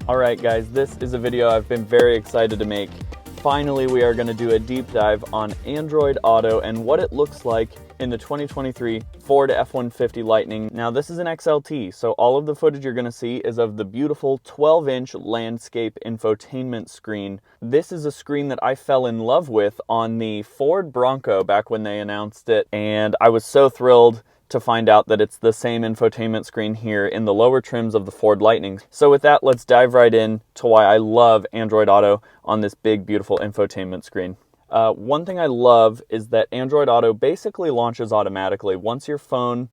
Alright guys, this is a video I've been very excited to make. Finally, we are going to do a deep dive on Android Auto and what it looks like in the 2023 Ford F-150 Lightning. Now this is an XLT, so all of the footage you're going to see is of the beautiful 12-inch landscape infotainment screen. This is a screen that I fell in love with on the Ford Bronco back when they announced it, and I was so thrilled to find out that it's the same infotainment screen here in the lower trims of the Ford Lightning. So with that, let's dive right in to why I love Android Auto on this big, beautiful infotainment screen. One thing I love is that Android Auto basically launches automatically. Once your phone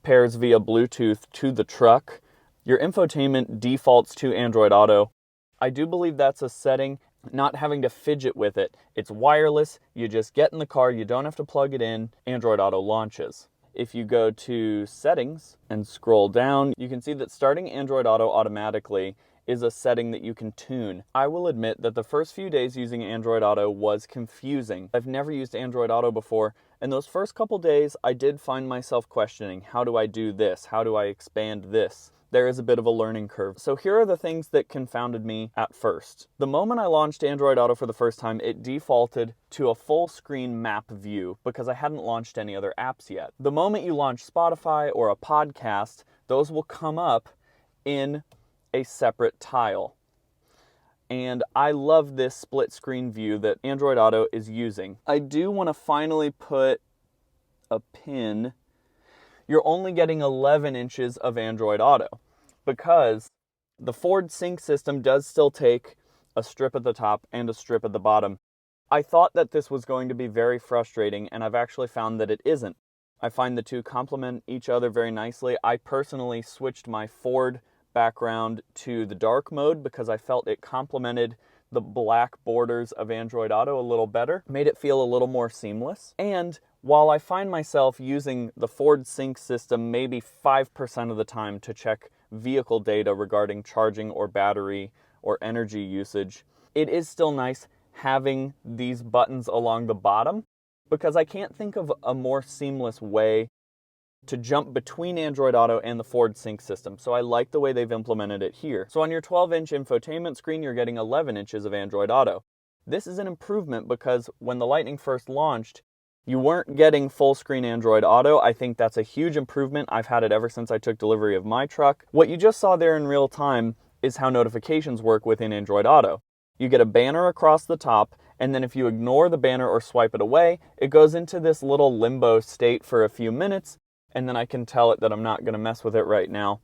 pairs via Bluetooth to the truck, your infotainment defaults to Android Auto. I do believe that's a setting, not having to fidget with it. It's wireless, you just get in the car, you don't have to plug it in, Android Auto launches. If you go to Settings and scroll down, you can see that starting Android Auto automatically is a setting that you can tune. I will admit that the first few days using Android Auto was confusing. I've never used Android Auto before, and those first couple days I did find myself questioning, how do I do this? How do I expand this? There is a bit of a learning curve. So here are the things that confounded me at first. The moment I launched Android Auto for the first time, it defaulted to a full screen map view because I hadn't launched any other apps yet. The moment you launch Spotify or a podcast, those will come up in a separate tile. And I love this split screen view that Android Auto is using. I do want to finally put a pin. You're only getting 11 inches of Android Auto because the Ford Sync system does still take a strip at the top and a strip at the bottom. I thought that this was going to be very frustrating, and I've actually found that it isn't. I find the two complement each other very nicely. I personally switched my Ford background to the dark mode because I felt it complemented the black borders of Android Auto a little better, made it feel a little more seamless. And while I find myself using the Ford Sync system maybe 5% of the time to check vehicle data regarding charging or battery or energy usage, it is still nice having these buttons along the bottom because I can't think of a more seamless way to jump between Android Auto and the Ford Sync system. So I like the way they've implemented it here. So on your 12-inch infotainment screen, you're getting 11 inches of Android Auto. This is an improvement because when the Lightning first launched, you weren't getting full screen Android Auto. I think that's a huge improvement. I've had it ever since I took delivery of my truck. What you just saw there in real time is how notifications work within Android Auto. You get a banner across the top, and then if you ignore the banner or swipe it away, it goes into this little limbo state for a few minutes, and then I can tell it that I'm not going to mess with it right now.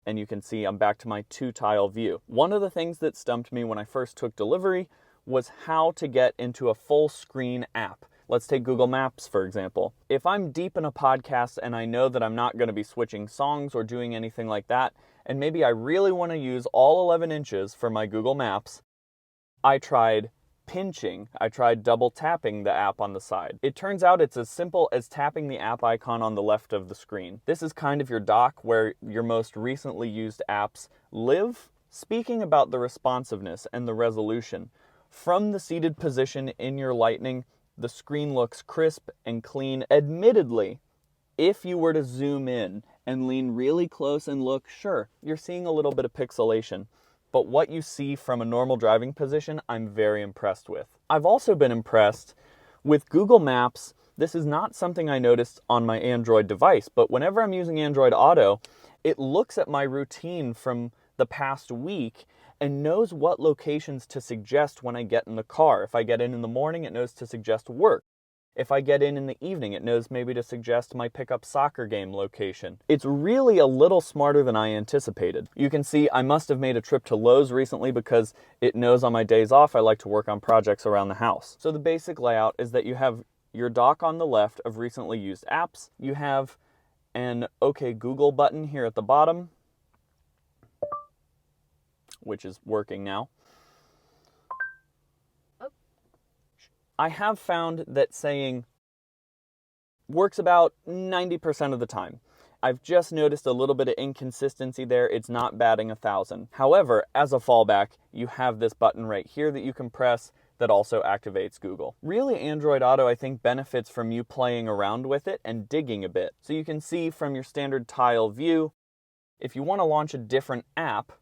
And you can see I'm back to my two-tile view. One of the things that stumped me when I first took delivery was how to get into a full screen app. Let's take Google Maps, for example. If I'm deep in a podcast and I know that I'm not going to be switching songs or doing anything like that, and maybe I really want to use all 11 inches for my Google Maps, I tried pinching. I tried double tapping the app on the side. It turns out it's as simple as tapping the app icon on the left of the screen. This is kind of your dock where your most recently used apps live. Speaking about the responsiveness and the resolution, from the seated position in your Lightning, the screen looks crisp and clean. Admittedly, if you were to zoom in and lean really close and look, sure, you're seeing a little bit of pixelation. But what you see from a normal driving position, I'm very impressed with. I've also been impressed with Google Maps. This is not something I noticed on my Android device, but whenever I'm using Android Auto, it looks at my routine from the past week and knows what locations to suggest when I get in the car. If I get in the morning, it knows to suggest work. If I get in the evening, it knows maybe to suggest my pickup soccer game location. It's really a little smarter than I anticipated. You can see I must have made a trip to Lowe's recently because it knows on my days off I like to work on projects around the house. So the basic layout is that you have your dock on the left of recently used apps. You have an OK Google button here at the bottom, which is working now. I have found that saying works about 90% of the time. I've just noticed a little bit of inconsistency there. It's not batting 1,000. However, as a fallback, you have this button right here that you can press that also activates Google. Really, Android Auto, I think, benefits from you playing around with it and digging a bit. So you can see from your standard tile view, if you want to launch a different app,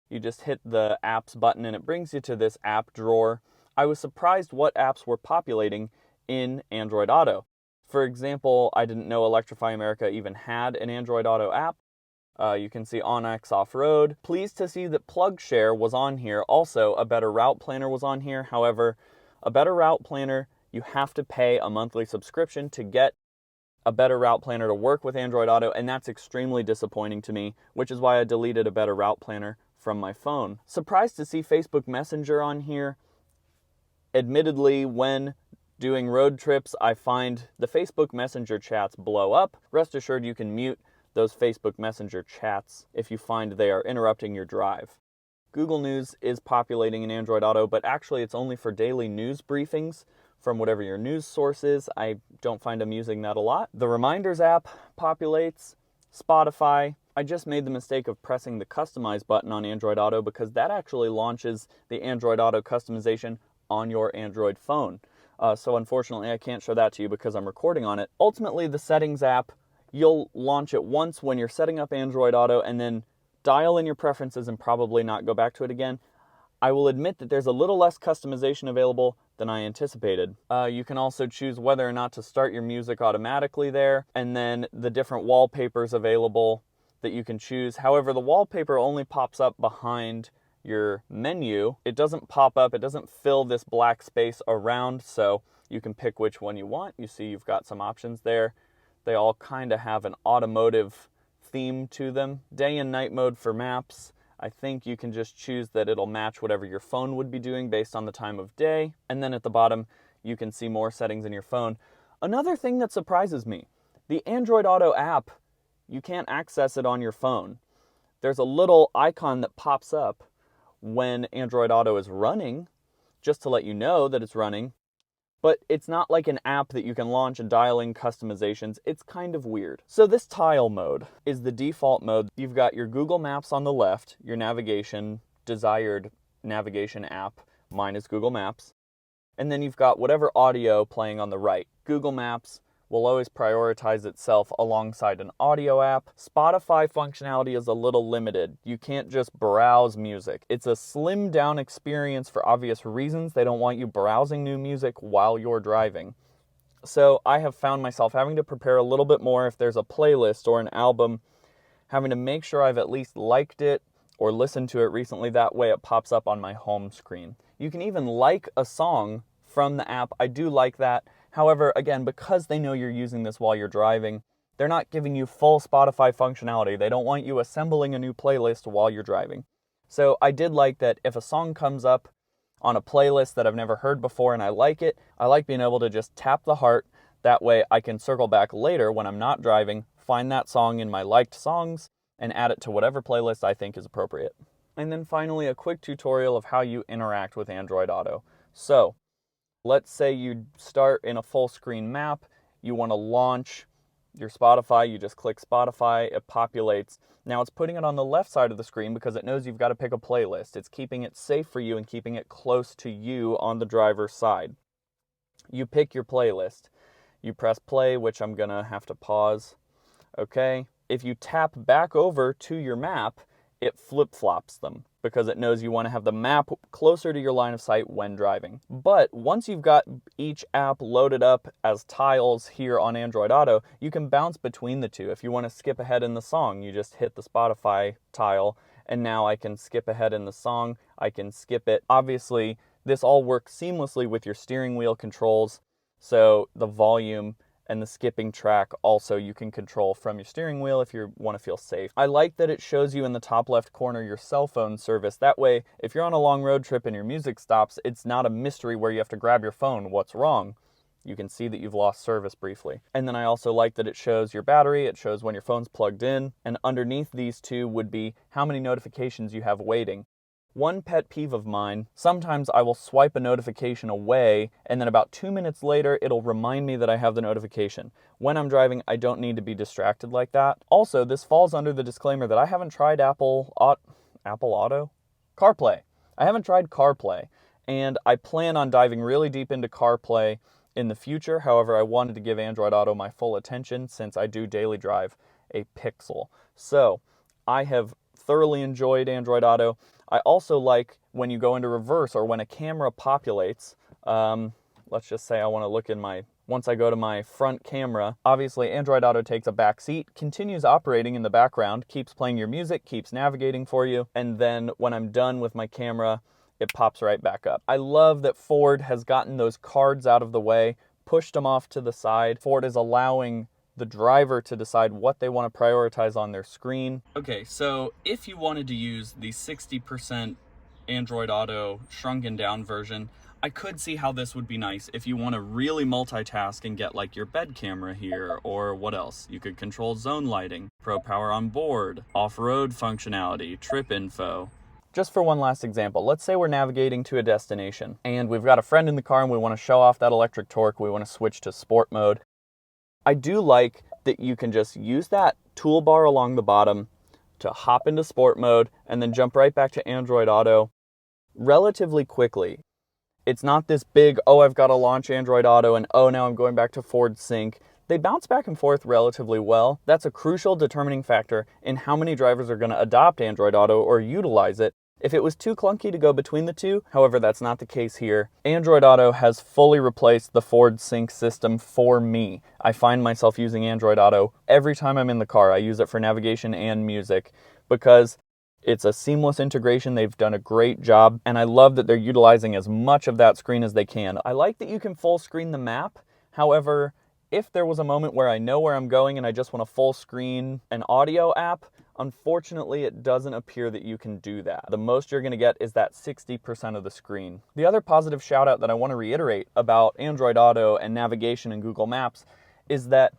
You just hit the apps button and it brings you to this app drawer. I was surprised what apps were populating in Android Auto. For example, I didn't know Electrify America even had an Android Auto app. You can see OnX Off-Road. Pleased to see that PlugShare was on here. Also, a Better Route Planner was on here. However, a Better Route Planner, you have to pay a monthly subscription to get a Better Route Planner to work with Android Auto, and that's extremely disappointing to me, which is why I deleted a Better Route Planner from my phone. Surprised to see Facebook Messenger on here. Admittedly, when doing road trips, I find the Facebook Messenger chats blow up. Rest assured, you can mute those Facebook Messenger chats if you find they are interrupting your drive. Google News is populating in Android Auto, but actually it's only for daily news briefings from whatever your news source is. I don't find them using that a lot. The Reminders app populates. Spotify. I just made the mistake of pressing the Customize button on Android Auto because that actually launches the Android Auto customization on your Android phone. So unfortunately, I can't show that to you because I'm recording on it. Ultimately, the Settings app, you'll launch it once when you're setting up Android Auto and then dial in your preferences and probably not go back to it again. I will admit that there's a little less customization available than I anticipated. You can also choose whether or not to start your music automatically there, and then the different wallpapers available that you can choose. However, the wallpaper only pops up behind your menu. It doesn't pop up, it doesn't fill this black space around, so you can pick which one you want. You see you've got some options there. They all kind of have an automotive theme to them. Day and night mode for maps. I think you can just choose that it'll match whatever your phone would be doing based on the time of day. And then at the bottom, you can see more settings in your phone. Another thing that surprises me, the Android Auto app, you can't access it on your phone. There's a little icon that pops up when Android Auto is running, just to let you know that it's running. But it's not like an app that you can launch and dial in customizations. It's kind of weird. So this tile mode is the default mode. You've got your Google Maps on the left, your navigation, desired navigation app. Mine is Google Maps. And then you've got whatever audio playing on the right. Google Maps will always prioritize itself alongside an audio app. Spotify functionality is a little limited. You can't just browse music. It's a slimmed down experience for obvious reasons. They don't want you browsing new music while you're driving. So I have found myself having to prepare a little bit more if there's a playlist or an album, having to make sure I've at least liked it or listened to it recently. That way it pops up on my home screen. You can even like a song from the app. I do like that. However, again, because they know you're using this while you're driving, they're not giving you full Spotify functionality. They don't want you assembling a new playlist while you're driving. So I did like that if a song comes up on a playlist that I've never heard before and I like it, I like being able to just tap the heart. That way I can circle back later when I'm not driving, find that song in my liked songs, and add it to whatever playlist I think is appropriate. And then finally, a quick tutorial of how you interact with Android Auto. So, let's say you start in a full screen map, you want to launch your Spotify, you just click Spotify, it populates. Now it's putting it on the left side of the screen because it knows you've got to pick a playlist. It's keeping it safe for you and keeping it close to you on the driver's side. You pick your playlist. You press play, which I'm going to have to pause. Okay. If you tap back over to your map, it flip-flops them because it knows you want to have the map closer to your line of sight when driving. But once you've got each app loaded up as tiles here on Android Auto, you can bounce between the two. If you want to skip ahead in the song, you just hit the Spotify tile, and now I can skip ahead in the song. I can skip it. Obviously, this all works seamlessly with your steering wheel controls, so the volume and the skipping track also you can control from your steering wheel if you want to feel safe. I like that it shows you in the top left corner your cell phone service. That way, if you're on a long road trip and your music stops, it's not a mystery where you have to grab your phone. What's wrong? You can see that you've lost service briefly. And then I also like that it shows your battery, it shows when your phone's plugged in, and underneath these two would be how many notifications you have waiting. One pet peeve of mine, sometimes I will swipe a notification away and then about 2 minutes later, it'll remind me that I have the notification. When I'm driving, I don't need to be distracted like that. Also, this falls under the disclaimer that I haven't tried Apple Auto? CarPlay. I haven't tried CarPlay, and I plan on diving really deep into CarPlay in the future. However, I wanted to give Android Auto my full attention since I do daily drive a Pixel. So, I have thoroughly enjoyed Android Auto. I also like when you go into reverse or when a camera populates. Let's just say I want to look in once I go to my front camera, obviously Android Auto takes a back seat, continues operating in the background, keeps playing your music, keeps navigating for you, and then when I'm done with my camera, it pops right back up. I love that Ford has gotten those cards out of the way, pushed them off to the side. Ford is allowing the driver to decide what they want to prioritize on their screen. Okay, so if you wanted to use the 60% Android Auto shrunken down version, I could see how this would be nice if you want to really multitask and get like your bed camera here, or what else? You could control zone lighting, Pro Power on board, off-road functionality, trip info. Just for one last example, let's say we're navigating to a destination and we've got a friend in the car and we want to show off that electric torque, we want to switch to sport mode. I do like that you can just use that toolbar along the bottom to hop into sport mode and then jump right back to Android Auto relatively quickly. It's not this big, oh, I've got to launch Android Auto and oh, now I'm going back to Ford Sync. They bounce back and forth relatively well. That's a crucial determining factor in how many drivers are going to adopt Android Auto or utilize it. If it was too clunky to go between the two, however, that's not the case here. Android Auto has fully replaced the Ford Sync system for me. I find myself using Android Auto every time I'm in the car. I use it for navigation and music because it's a seamless integration. They've done a great job, and I love that they're utilizing as much of that screen as they can. I like that you can full screen the map. However, if there was a moment where I know where I'm going and I just want to full screen an audio app, unfortunately, it doesn't appear that you can do that. The most you're going to get is that 60% of the screen. The other positive shout out that I want to reiterate about Android Auto and navigation in Google Maps is that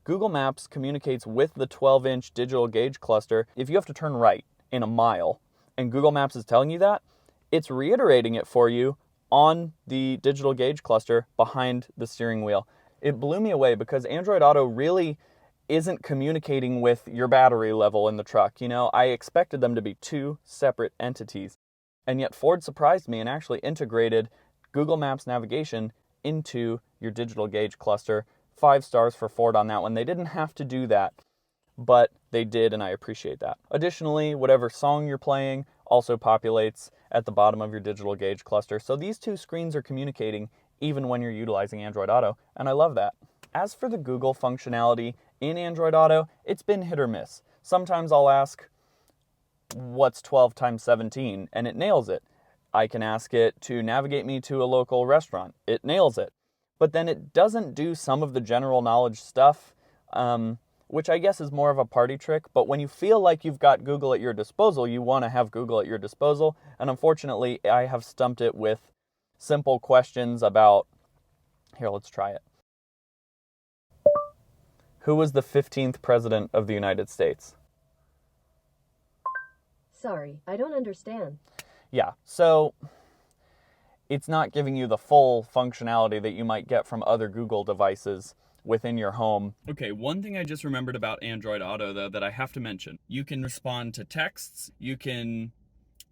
Google Maps communicates with the 12-inch digital gauge cluster. If you have to turn right in a mile and Google Maps is telling you that, it's reiterating it for you on the digital gauge cluster behind the steering wheel. It blew me away because Android Auto really isn't communicating with your battery level in the truck. You know, I expected them to be two separate entities, and yet Ford surprised me and actually integrated Google Maps navigation into your digital gauge cluster. 5 stars for Ford on that one. They didn't have to do that, but they did, and I appreciate that. Additionally, whatever song you're playing also populates at the bottom of your digital gauge cluster. So these two screens are communicating even when you're utilizing Android Auto, and I love that. As for the Google functionality in Android Auto, it's been hit or miss. Sometimes I'll ask, what's 12 times 17? And it nails it. I can ask it to navigate me to a local restaurant. It nails it. But then it doesn't do some of the general knowledge stuff, which I guess is more of a party trick. But when you feel like you've got Google at your disposal, you want to have Google at your disposal. And unfortunately, I have stumped it with simple questions about, here, let's try it. Who was the 15th president of the United States? Sorry, I don't understand. Yeah, so it's not giving you the full functionality that you might get from other Google devices within your home. Okay, one thing I just remembered about Android Auto, though, that I have to mention. You can respond to texts, you can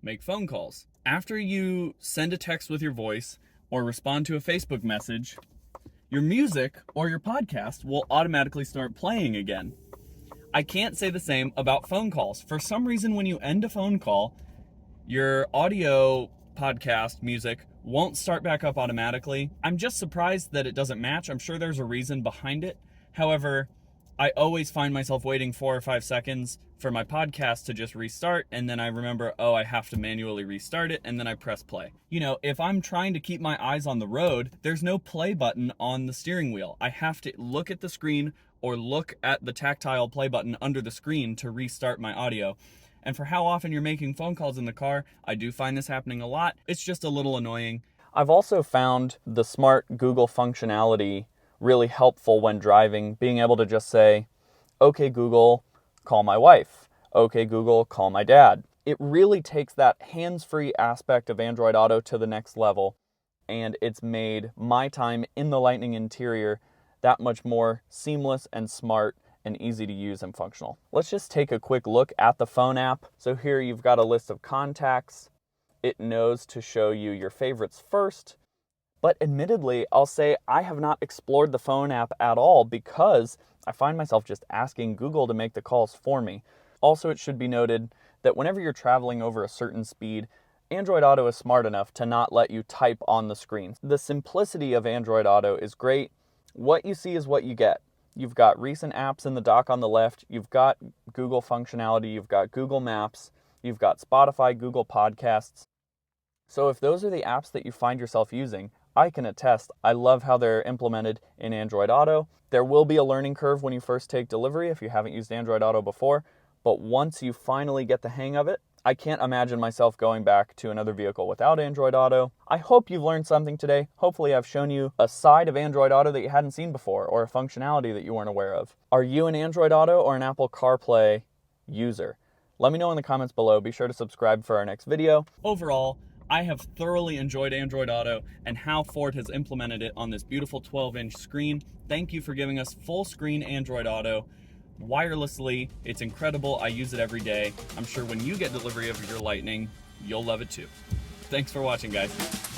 make phone calls. After you send a text with your voice or respond to a Facebook message, your music or your podcast will automatically start playing again. I can't say the same about phone calls. For some reason, when you end a phone call, your audio podcast music won't start back up automatically. I'm just surprised that it doesn't match. I'm sure there's a reason behind it. However, I always find myself waiting 4 or 5 seconds for my podcast to just restart, and then I remember, oh, I have to manually restart it, and then I press play. You know, if I'm trying to keep my eyes on the road, there's no play button on the steering wheel. I have to look at the screen or look at the tactile play button under the screen to restart my audio. And for how often you're making phone calls in the car, I do find this happening a lot. It's just a little annoying. I've also found the smart Google functionality really helpful when driving, being able to just say, okay, Google, call my wife. Okay, Google, call my dad. It really takes that hands-free aspect of Android Auto to the next level, and it's made my time in the Lightning interior that much more seamless and smart and easy to use and functional. Let's just take a quick look at the phone app. So here you've got a list of contacts. It knows to show you your favorites first. But admittedly, I'll say I have not explored the phone app at all because I find myself just asking Google to make the calls for me. Also, it should be noted that whenever you're traveling over a certain speed, Android Auto is smart enough to not let you type on the screen. The simplicity of Android Auto is great. What you see is what you get. You've got recent apps in the dock on the left, you've got Google functionality, you've got Google Maps, you've got Spotify, Google Podcasts. So if those are the apps that you find yourself using, I can attest, I love how they're implemented in Android Auto. There will be a learning curve when you first take delivery if you haven't used Android Auto before, but once you finally get the hang of it, I can't imagine myself going back to another vehicle without Android Auto. I hope you've learned something today. Hopefully I've shown you a side of Android Auto that you hadn't seen before, or a functionality that you weren't aware of. Are you an Android Auto or an Apple CarPlay user? Let me know in the comments below. Be sure to subscribe for our next video. Overall, I have thoroughly enjoyed Android Auto and how Ford has implemented it on this beautiful 12-inch screen. Thank you for giving us full screen Android Auto wirelessly. It's incredible. I use it every day. I'm sure when you get delivery of your Lightning, you'll love it too. Thanks for watching, guys.